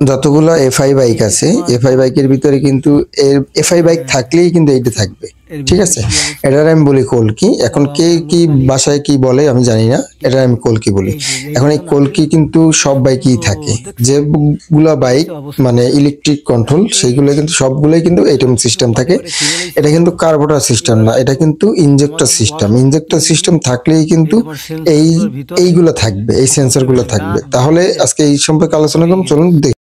যতগুলো FI bike আছে, FI বাইকের ভিতরে কিন্তু এফআই বাইক থাকলেই কিন্তু এইটা থাকবে। ঠিক আছে, এটার আমি বলি কলকি। এখন কে কি বাসায় কি বলে আমি জানি না, এটা আমি কলকি বলি। এখন এই কলকি কিন্তু সব বাইকেই থাকে, যেগুলা বাইক মানে ইলেকট্রিক কন্ট্রোল সেইগুলো কিন্তু সবগুলোই কিন্তু এটিএম সিস্টেম থাকে। এটা কিন্তু কার্বোরেটর সিস্টেম না, এটা কিন্তু ইনজেক্টর সিস্টেম। ইনজেক্টর সিস্টেম থাকলেই কিন্তু এইগুলো থাকবে, এই সেন্সরগুলো থাকবে। তাহলে আজকে এই সম্পর্কে আলোচনা করুন, চলুন দেখি।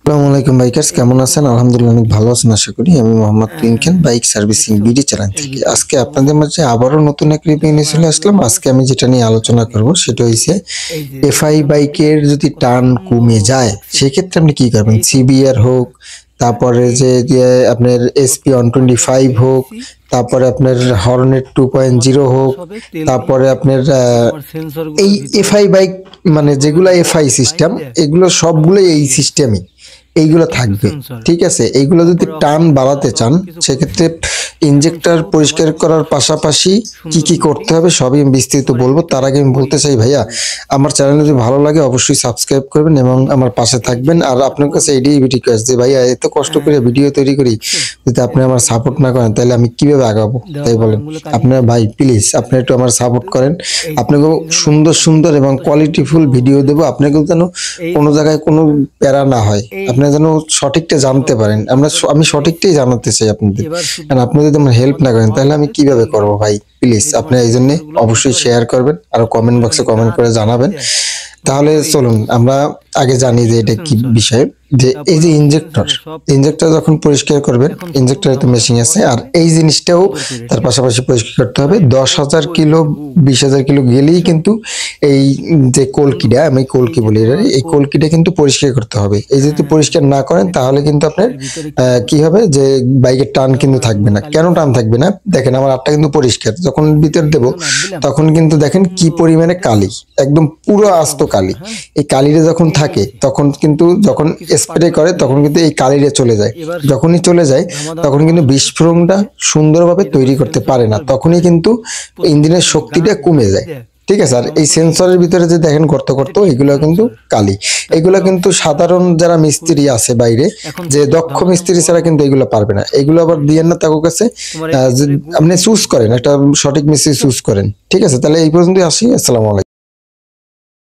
আসসালামু আলাইকুম বাইকার্স, কেমন আছেন? আলহামদুলিল্লাহ অনেক ভালো আছেন আশা করি। আমি মোহাম্মদ টুইনকেন, বাইক সার্ভিসিং বিডি চ্যানেল থেকে আজকে আপনাদের মাঝে আবারও নতুন এক রিভিউ নিয়ে চলে আসলাম। আজকে আমি যেটা নিয়ে আলোচনা করব সেটা হচ্ছে এফআই বাইকের যদি টার্ন কমে যায় সেক্ষেত্রে আপনি কি করবেন। সিবিআর হোক, তারপরে যে আপনার এসপি 125 হোক, তারপরে আপনার হর্নেট 2.0 হোক, তারপরে আপনার এই এফআই বাইক মানে যেগুলো এফআই সিস্টেম, এগুলো সবগুলো এই সিস্টেমই এইগুলো থাকবে। ঠিক আছে, এইগুলো যদি টার্ন বাড়াতে চান সেক্ষেত্রে ইনজেক্টর পরিষ্কার করার পাশাপাশি কি কি করতে হবে সবই আমি বিস্তারিত বলবো। তার আগে আমি বলতে চাই ভাইয়া, আমার চ্যানেল যদি ভালো লাগে অবশ্যই সাবস্ক্রাইব করবেন এবং আমার পাশে থাকবেন। আর আপনার কাছে এইটাই রিকোয়েস্ট যে ভাইয়া এত কষ্ট করে ভিডিও তৈরি করি, যদি আপনি আমার সাপোর্ট না করেন তাহলে আমি কিভাবে আগাবো? তাই বলেন আপনার ভাই, প্লিজ আপনি একটু আমার সাপোর্ট করেন। আপনাকে সুন্দর সুন্দর এবং কোয়ালিটিফুল ভিডিও দেবো, আপনাকে যেন কোনো জায়গায় কোনো প্যারা না হয়, আপনি যেন সঠিকটা জানতে পারেন। আমি সঠিকটাই জানাতে চাই আপনাদের। কারণ আপনি যদি আমার হেল্প না করেন তাহলে আমি কিভাবে করবো ভাই? প্লিজ আপনি এই জন্য অবশ্যই শেয়ার করবেন আর কমেন্ট বক্সে কমেন্ট করে জানাবেন। তাহলে চলুন আমরা আগে জানি যে এটা কি বিষয়। যে এই যে ইনজেক্টর যখন পরিষ্কার করবেন, ইনজেক্টরে তো মেশিন আছে, আর এই জিনিসটাও তার পাশাপাশি পরিষ্কার করতে হবে। 10,000 কিলো 20,000 কিলো গেলেই কিন্তু এই যে কলকিটা, আমি কলকি বলি, এই কলকিটা কিন্তু পরিষ্কার করতে হবে। এই যদি পরিষ্কার না করেন তাহলে কিন্তু আপনার কি হবে যে বাইকের টান কিন্তু থাকবে না। কেন টান থাকবে না? দেখেন আমার আটটা কিন্তু পরিষ্কার, যখন ভিতর দেব তখন কিন্তু দেখেন কি পরিমাণে কালি, একদম পুরো আস্ত কালি। এই কালিটা যখন থাকে তখন কিন্তু যখন স্প্রে করে তখন কিন্তু এই কালিটা চলে যায়। যখনই চলে যায় তখন কিন্তু বিস্ফোরণটা সুন্দরভাবে তৈরি করতে পারে না, তখনই কিন্তু ইঞ্জিনের শক্তিটা কমে যায়। ঠিক আছে, আর এই সেন্সরের ভিতরে যে দেখেন গর্ত গর্ত, এগুলো কিন্তু কালি। এগুলো কিন্তু সাধারণ যারা মিস্ত্রি আছে বাইরে, যে দক্ষ মিস্ত্রি ছাড়া কিন্তু এগুলো পারবে না। এগুলো আবার দিয়েন না তার কাছে, আপনি চুজ করেন, একটা সঠিক মিস্ত্রি চুজ করেন। ঠিক আছে, তাহলে এই পর্যন্তই আসি। আসসালামু আলাইকুম।